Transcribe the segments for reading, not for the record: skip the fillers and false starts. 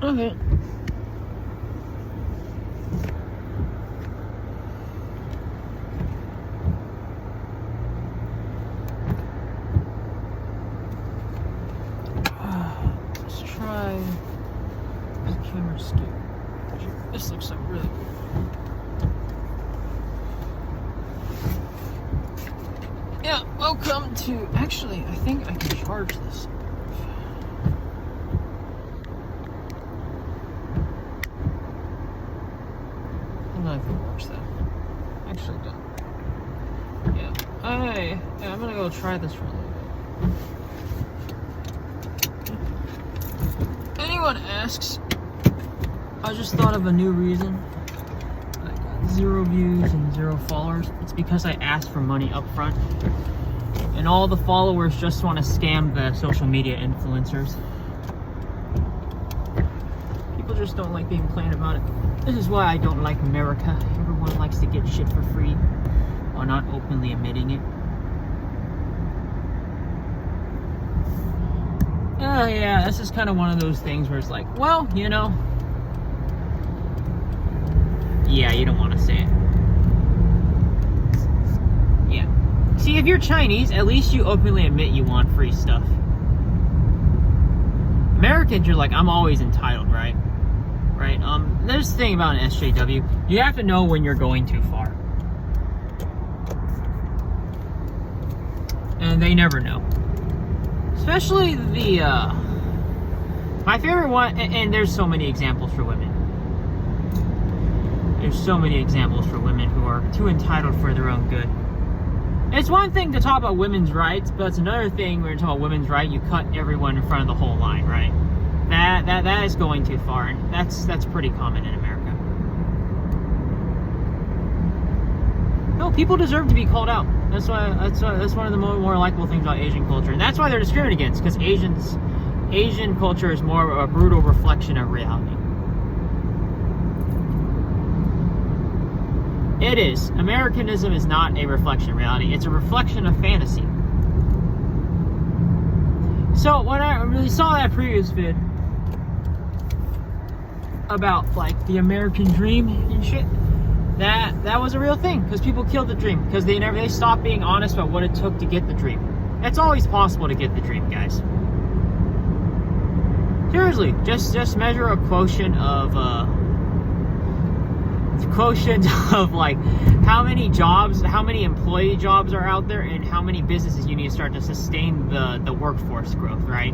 Okay. Let's try the camera scoop. This looks like really good. Yeah, welcome to. Actually, I think I can charge this. I don't know if it works though. Actually, don't. Yeah. I'm gonna go try this for a little bit. Anyone asks, I just thought of a new reason. I got 0 views and 0 followers. It's because I asked for money up front. And all the followers just want to scam the social media influencers. People just don't like being plain about it. This is why I don't like America. Everyone likes to get shit for free while not openly admitting it. Oh yeah, this is kind of one of those things where it's like, well, you know, yeah, you don't want to say it. Yeah. See, if you're Chinese, at least you openly admit you want free stuff. Americans, you're like, I'm always entitled, right? Right? There's the thing about an SJW. You have to know when you're going too far. And they never know. Especially the, my favorite one, and there's so many examples for women. There's so many examples for women who are too entitled for their own good. It's one thing to talk about women's rights, but it's another thing when you talk about women's rights, you cut everyone in front of the whole line, right? That is going too far, and that's pretty common in America. No, people deserve to be called out. That's one of the more likable things about Asian culture, and that's why they're discriminated against, because Asian culture is more of a brutal reflection of reality. It is. Americanism is not a reflection of reality. It's a reflection of fantasy. So when I really saw that previous vid about like the American dream and shit, that was a real thing, because people killed the dream because they stopped being honest about what it took to get the dream. It's always possible to get the dream, guys. Seriously, just measure a quotient of like how many jobs, how many employee jobs are out there, and how many businesses you need to start to sustain the workforce growth, right?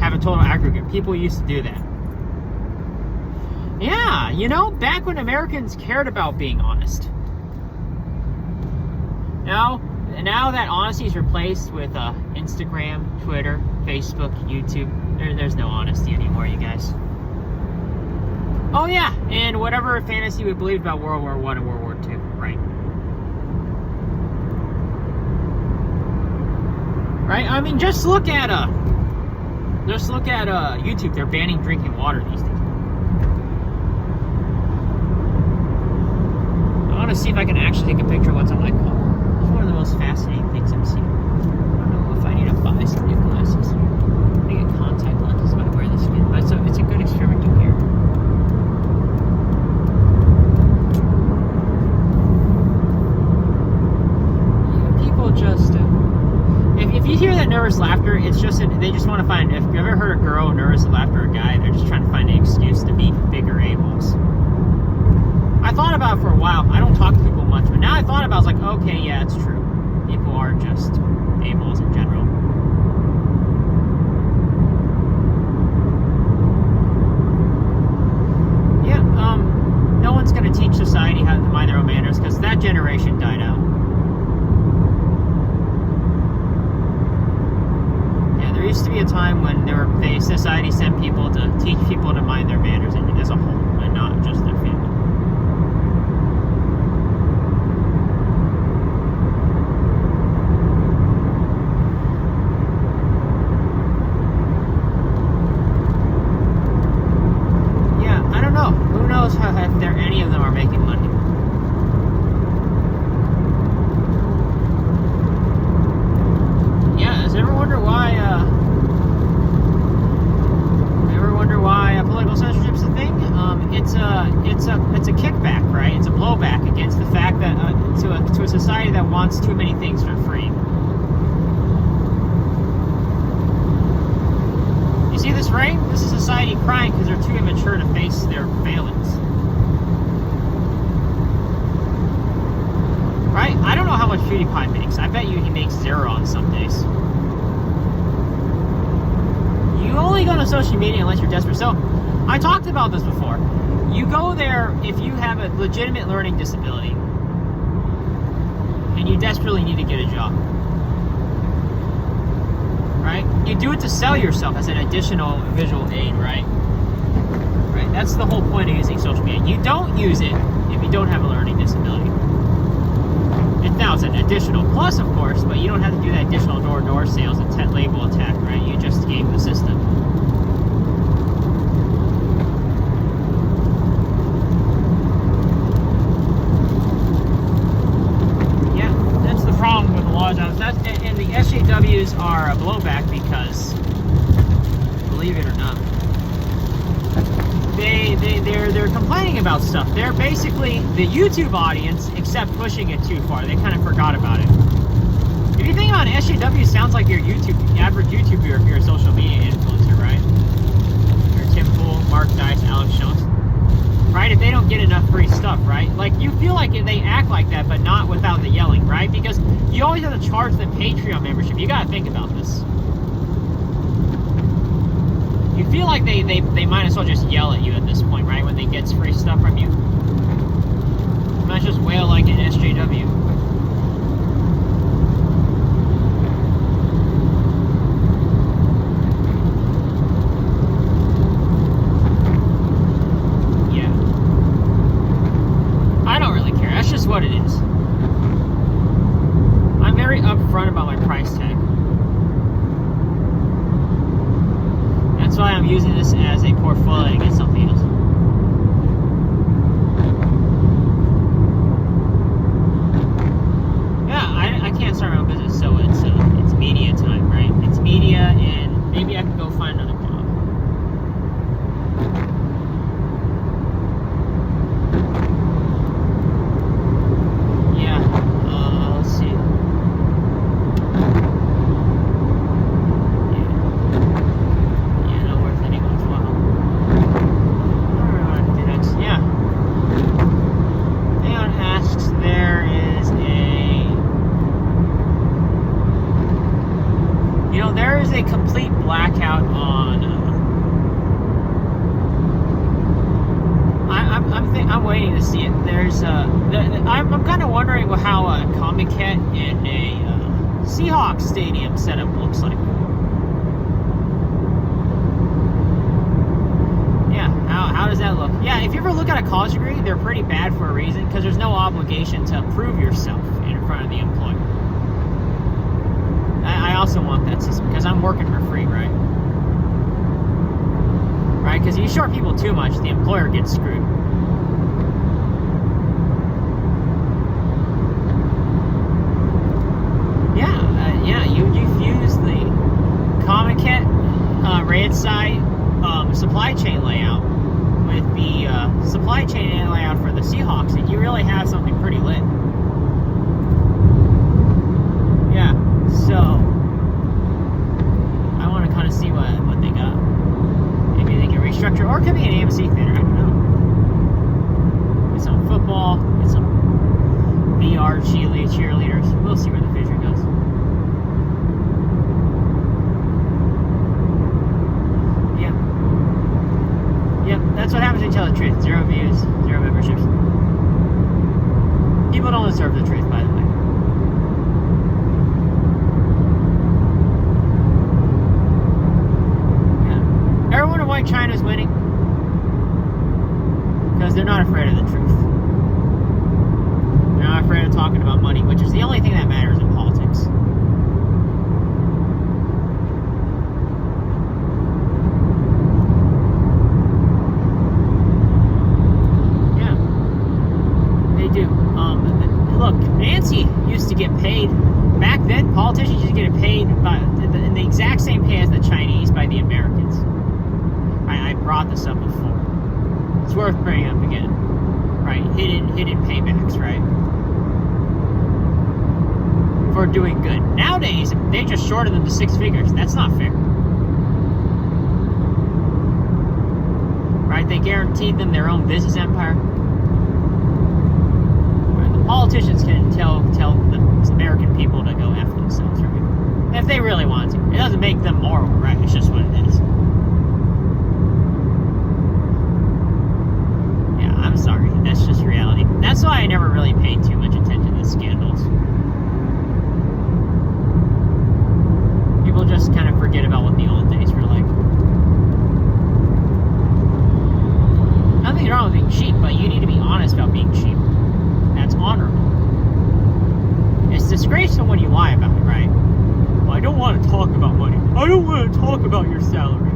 Have a total aggregate. People used to do that. Yeah, you know, back when Americans cared about being honest. Now that honesty is replaced with Instagram, Twitter, Facebook, YouTube, there's no honesty anymore, you guys. Oh yeah, and whatever fantasy we believed about World War I and World War II, right? Right? I mean, just look at YouTube. They're banning drinking water these days. I want to see if I can actually take a picture of what's on my car. It's one of the most fascinating things I've seen. I don't know if I need to buy some new glasses. I get contact lenses if I wear this again, but it's a good experiment to hear. Just if you hear that nervous laughter, it's just they just want to find. If you've ever heard a girl nervous laughter, a guy, they're just trying to find an excuse to be bigger a-holes. I thought about it for a while. I don't talk to people much, but now I thought about it, I was like, okay, yeah, it's true. People are just a-holes in general. Yeah, no one's gonna teach society how to mind their own manners, because that generation died out. There used to be a time when society sent people to teach people to mind their manners as a whole, and not just their family. Yeah, I don't know. Who knows if any of them are making money. Yeah, does ever wonder why it's a kickback, right? It's a blowback against the fact that to a society that wants too many things for free. You see this ring? This is society crying because they're too immature to face their failings. Right? I don't know how much PewDiePie makes. I bet you he makes zero on some days. You only go to social media unless you're desperate. So, I talked about this before. You go there if you have a legitimate learning disability and you desperately need to get a job. Right? You do it to sell yourself as an additional visual aid, right? Right? That's the whole point of using social media. You don't use it if you don't have a learning disability. Now it's an additional plus, of course, but you don't have to do that additional door-to-door sales and label attack, right? You just game the system. Yeah, that's the problem with a lot of jobs. And the SJWs are a blowback because, believe it or not, they're complaining about stuff. They're basically the YouTube audience, except pushing it too far. They kind of forgot about it. If you think about it, SJW sounds like your average YouTuber if you're a social media influencer, right? You're Tim Pool, Mark Dice, Alex Jones, right? If they don't get enough free stuff, right? Like you feel like they act like that, but not without the yelling, right? Because you always have to charge them Patreon membership. You got to think about this. You feel like they might as well just yell at you at this point, right? When they get free stuff from you. Might just wail like an SJW. Yeah. I don't really care. That's just what it is. I'm very upfront about my price tag. That's why I'm using this as a portfolio to get something else. Yeah, I can't start my own business, so it's media time, right? It's media, and maybe I can go find another job. Yeah, let's see. A complete blackout on. I'm waiting to see it. There's I'm kind of wondering how a Comic Cat in a Seahawks stadium setup looks like. Yeah, how does that look? Yeah, if you ever look at a college degree, they're pretty bad for a reason because there's no obligation to prove yourself in front of the employer. I also want that system because I'm working for free, right? Right? Because you short people too much, the employer gets screwed. Yeah, you fuse the Comic Cat red side supply chain layout with the supply chain layout for the Seahawks, and you really have something pretty lit. Yeah, so I want to kind of see what they got. Maybe they can restructure, or it could be an AMC theater. I don't know. Get some football, get some VR cheerleaders. We'll see where the future goes. Yep, that's what happens when you tell the truth. 0 views, 0 memberships. People don't deserve the truth, by the way. Ever wonder why China's winning? Because they're not afraid of the truth. They're not afraid of talking about money, which is the only thing that matters in politics. Yeah, they do. Look, Nancy used to get paid. Back then, politicians used to get paid in the exact same pay as the Chinese by the Americans. I brought this up before. it's worth bringing up again, right? Hidden paybacks, right? For doing good. Nowadays, they just shorted them to 6 figures. That's not fair. Right? They guaranteed them their own business empire. Right? The politicians can tell the American people to go F themselves, right? If they really want to. It doesn't make them moral, right? It's just what it is. Yeah, I'm sorry. That's just reality. That's why I never really paid too much attention to the scandals. People just kind of forget about what the old days were like. Nothing wrong with being cheap, but you need to be honest about being cheap. That's honorable. It's disgraceful when you lie about it, right? Well, I don't want to talk about money. I don't want to talk about your salary.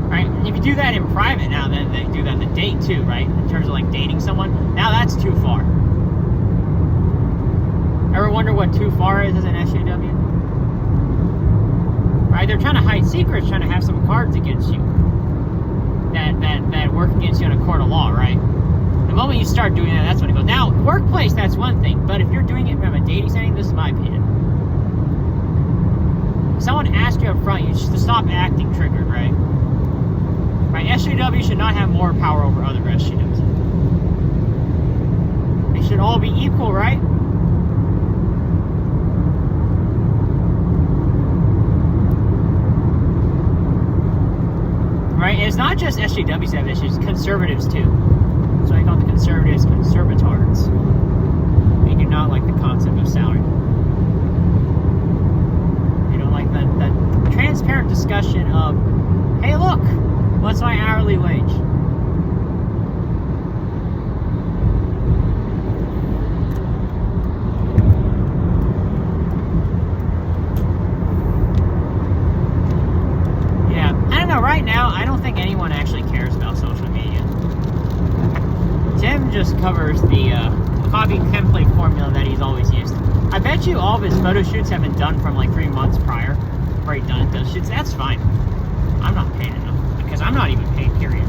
Right? If you do that in private now, then they do that in the date too, right? In terms of like dating someone, now that's too far. Ever wonder what too far is as an SJW? Right? They're trying to hide secrets, trying to have some cards against you that work against you in a court of law, right? The moment you start doing that, that's when it goes. Now, workplace, that's one thing, but if you're doing it from a dating setting, this is my opinion. If someone asks you up front, you should stop acting triggered, right? Right? SJW should not have more power over other SJWs. They should all be equal, right? Right? And it's not just SJWs that have issues, conservatives too. So I call the conservatives conservatards. They do not like the concept of salary. They don't like that transparent discussion of, hey look, what's my hourly wage? Right now, I don't think anyone actually cares about social media. Tim just covers the copy template formula that he's always used. I bet you all of his photo shoots have been done from like 3 months prior, where he's done those shoots. That's fine. I'm not paid enough because I'm not even paid, period.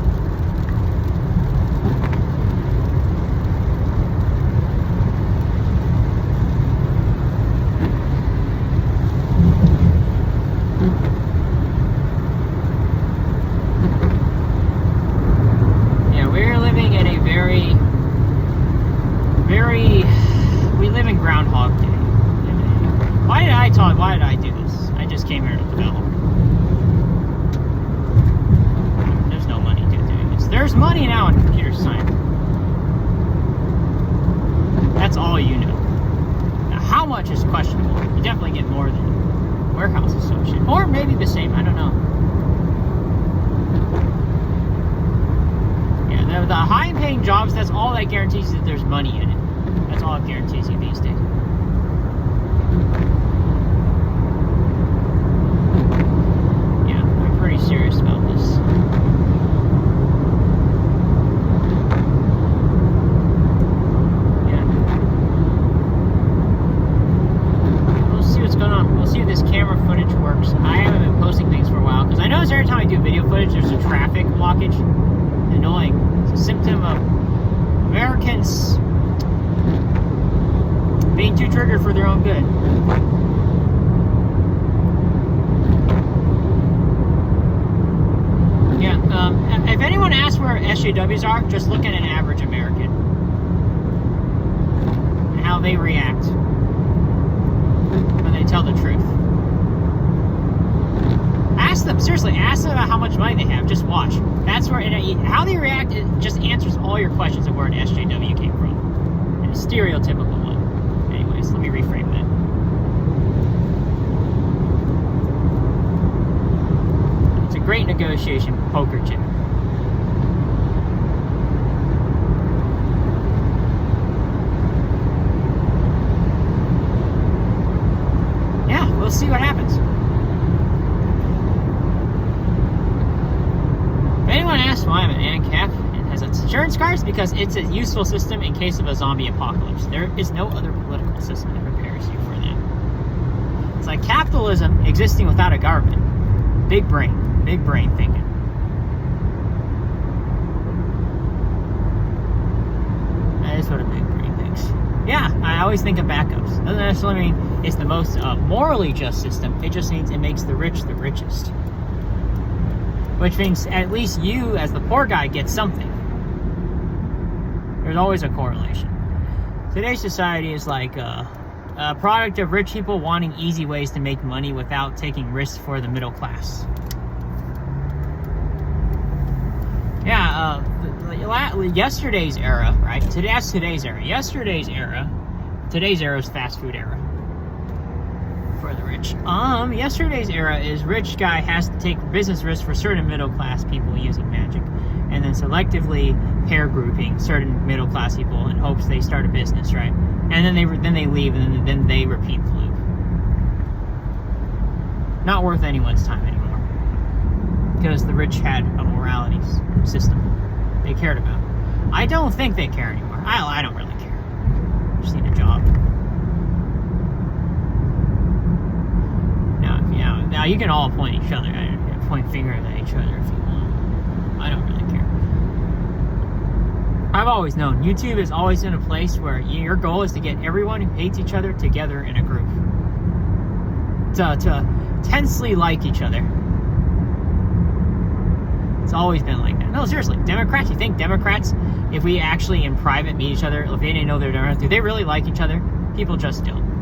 We live in Groundhog Day. Why did I do this? I just came here to develop. There's no money to doing this. There's money now in computer science. That's all you know. Now, how much is questionable? You definitely get more than warehouse associate. Or maybe the same, I don't know. Yeah, the high-paying jobs, that's all that guarantees that there's money in it. That's all it guarantees you these days. Yeah, I'm pretty serious about this. Yeah. We'll see what's going on. We'll see if this camera footage works. I haven't been posting things for a while, because I notice every time I do video footage, there's a traffic blockage. Annoying. It's a symptom of Americans being too triggered for their own good. Yeah, if anyone asks where SJWs are, just look at an average American and how they react when they tell the truth. Ask them, seriously, ask them about how much money they have. Just watch. That's where, how they react, it just answers all your questions of where an SJW came from. And a stereotypical one. Anyways, let me reframe that. It's a great negotiation poker chip. Yeah, we'll see what happens. If anyone asks why I'm an ANCAP and has insurance cards, because it's a useful system in case of a zombie apocalypse. There is no other political system that prepares you for that. It's like capitalism existing without a government. Big brain thinking. That is what a big brain thinks. Yeah, I always think of backups. Doesn't necessarily mean it's the most morally just system. It just means it makes the rich the richest. Which means at least you, as the poor guy, get something. There's always a correlation. Today's society is like a product of rich people wanting easy ways to make money without taking risks for the middle class. Yeah, yesterday's era, right? That's today's era. Today's era is fast food era for the rich. Yesterday's era is rich guy has to take business risks for certain middle class people using magic, and then selectively pair grouping certain middle class people in hopes they start a business, right? And then they leave, and then they repeat the loop. Not worth anyone's time anymore, because the rich had a morality system they cared about. I don't think they care anymore. I don't really care. Just need a job. Now you can all point each other, point fingers at each other if you want. I don't really care. I've always known YouTube is always in a place where your goal is to get everyone who hates each other together in a group. To tensely like each other. It's always been like that. No, seriously, Democrats, you think Democrats, if we actually in private meet each other, if they didn't know they're Democrats, do they really like each other? People just don't.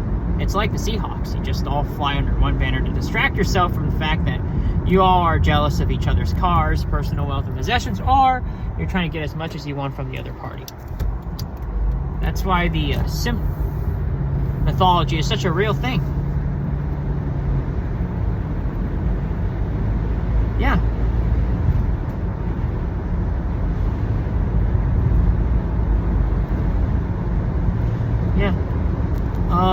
It's like the Seahawks. You just all fly under one banner to distract yourself from the fact that you all are jealous of each other's cars, personal wealth, and possessions, or you're trying to get as much as you want from the other party. That's why the simp mythology is such a real thing. Yeah.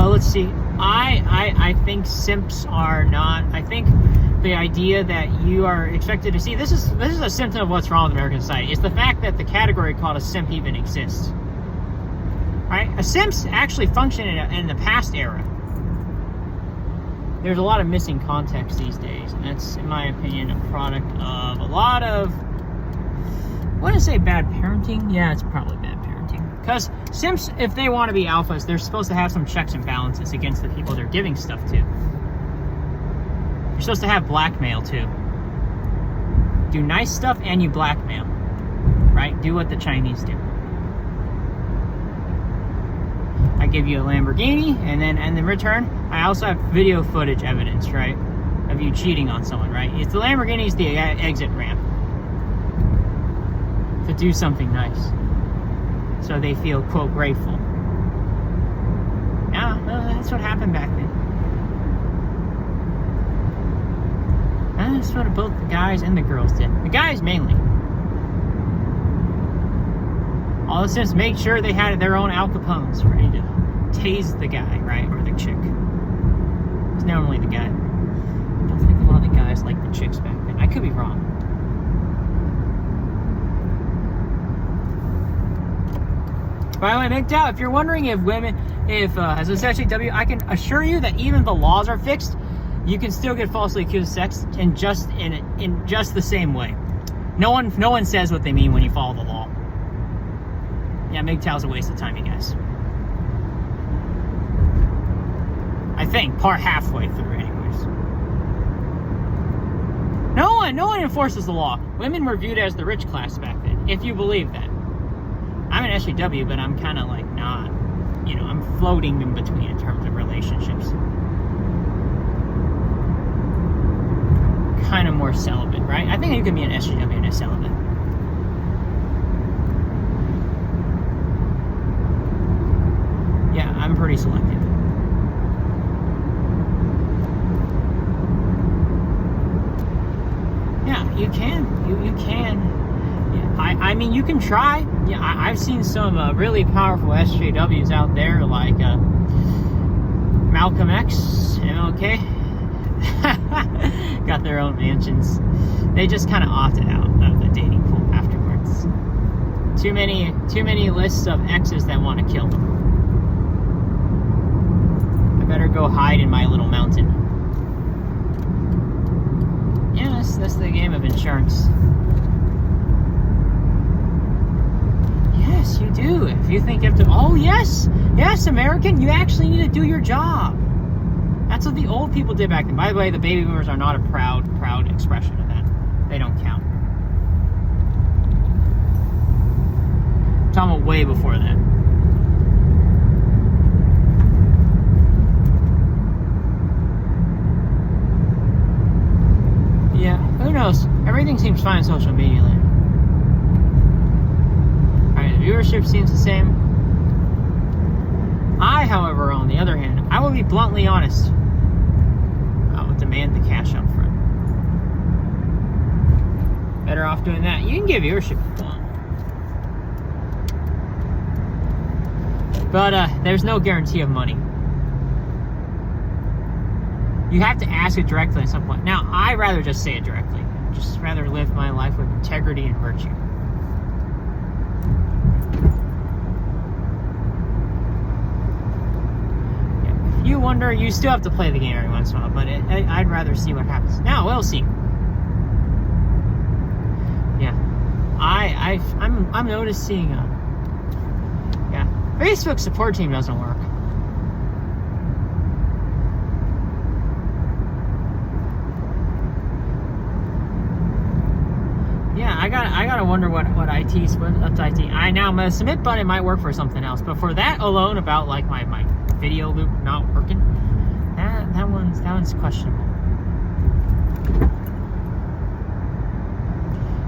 Let's see. I think simps are not. I think the idea that you are expected to see this is a symptom of what's wrong with American society. It's the fact that the category called a simp even exists. Right? A simps actually function in the past era. There's a lot of missing context these days, and that's, in my opinion, a product of a lot of, I want to say bad parenting. Yeah, it's probably bad parenting. Because simps, if they want to be alphas, they're supposed to have some checks and balances against the people they're giving stuff to. You're supposed to have blackmail, too. Do nice stuff and you blackmail. Right? Do what the Chinese do. I give you a Lamborghini, and then in return, I also have video footage evidence, right? Of you cheating on someone, right? It's the Lamborghini's the exit ramp. To do something nice. So they feel, quote, grateful. Yeah, that's what happened back then. And that's what both the guys and the girls did. The guys mainly. All this is make sure they had their own Al Capones ready to tase the guy, right? Or the chick. It's normally the guy. I don't think a lot of the guys liked the chicks back then. I could be wrong. By the way, MGTOW, if you're wondering if women, as a SJW, I can assure you that even if the laws are fixed, you can still get falsely accused of sex in just the same way. No one says what they mean when you follow the law. Yeah, MGTOW's a waste of time, you guys. I think halfway through, anyways. No one enforces the law. Women were viewed as the rich class back then, if you believe that. I'm an SJW, but I'm kind of like not, I'm floating in between in terms of relationships. Kind of more celibate, right? I think you can be an SJW and a celibate. Yeah, I'm pretty selective. Yeah, you can. You can. Yeah, I mean, you can try. Yeah, I've seen some really powerful SJWs out there, like Malcolm X, MLK. Got their own mansions. They just kind of opted out of the dating pool afterwards. Too many lists of exes that want to kill them. I better go hide in my little mountain. Yeah, That's the game of insurance. Yes, you do. If you think you have to, oh yes, American, you actually need to do your job. That's what the old people did back then. By the way, the baby boomers are not a proud expression of that. They don't count. I'm talking about way before that. Yeah, who knows? Everything seems fine on social media land. Alright, the viewership seems the same. I, however, on the other hand, I will be bluntly honest. I will demand the cash up front. Better off doing that. You can get viewership if you want. But there's no guarantee of money. You have to ask it directly at some point. Now, I'd rather just say it directly. Just rather live my life with integrity and virtue. Yeah, if you wonder, you still have to play the game every once in a while, but I'd rather see what happens. Now, we'll see. Yeah, I'm noticing. Yeah, Facebook support team doesn't work. Yeah, I gotta wonder what IT's up to IT. Now my submit button might work for something else, but for that alone, about like my video loop not working, that one's questionable.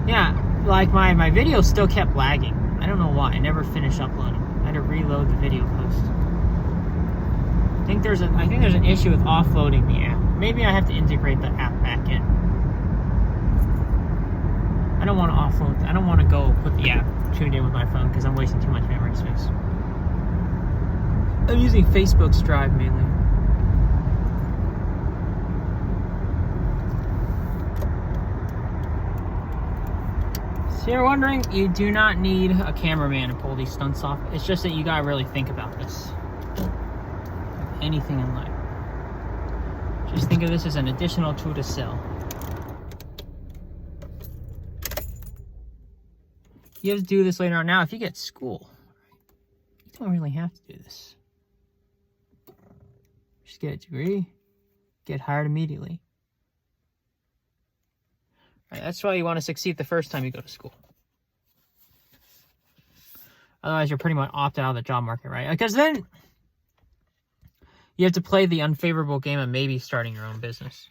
Yeah, like my video still kept lagging. I don't know why. I never finished uploading. I had to reload the video post. I think there's an issue with offloading the app. Maybe I have to integrate the app back in. I don't want to offload. I don't want to go put the app tuned in with my phone because I'm wasting too much memory space. I'm using Facebook's Drive mainly. So you're wondering, you do not need a cameraman to pull these stunts off. It's just that you gotta really think about this. Like anything in life. Just think of this as an additional tool to sell. You have to do this later on. Now, if you get school, you don't really have to do this. Just get a degree, get hired immediately. Right, that's why you want to succeed the first time you go to school. Otherwise, you're pretty much opted out of the job market, right? Because then you have to play the unfavorable game of maybe starting your own business.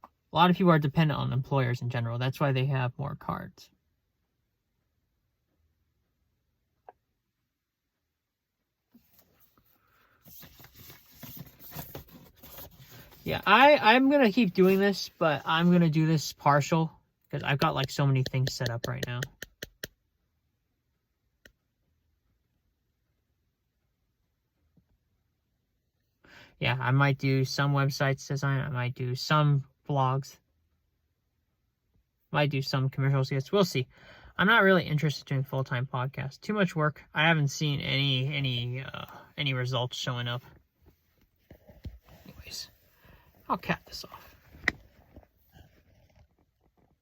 A lot of people are dependent on employers in general. That's why they have more cards. Yeah, I'm going to keep doing this, but I'm going to do this partial because I've got like so many things set up right now. Yeah, I might do some websites design. I might do some vlogs. Might do some commercial skits. We'll see. I'm not really interested in full-time podcasts. Too much work. I haven't seen any results showing up. Anyways, I'll cap this off.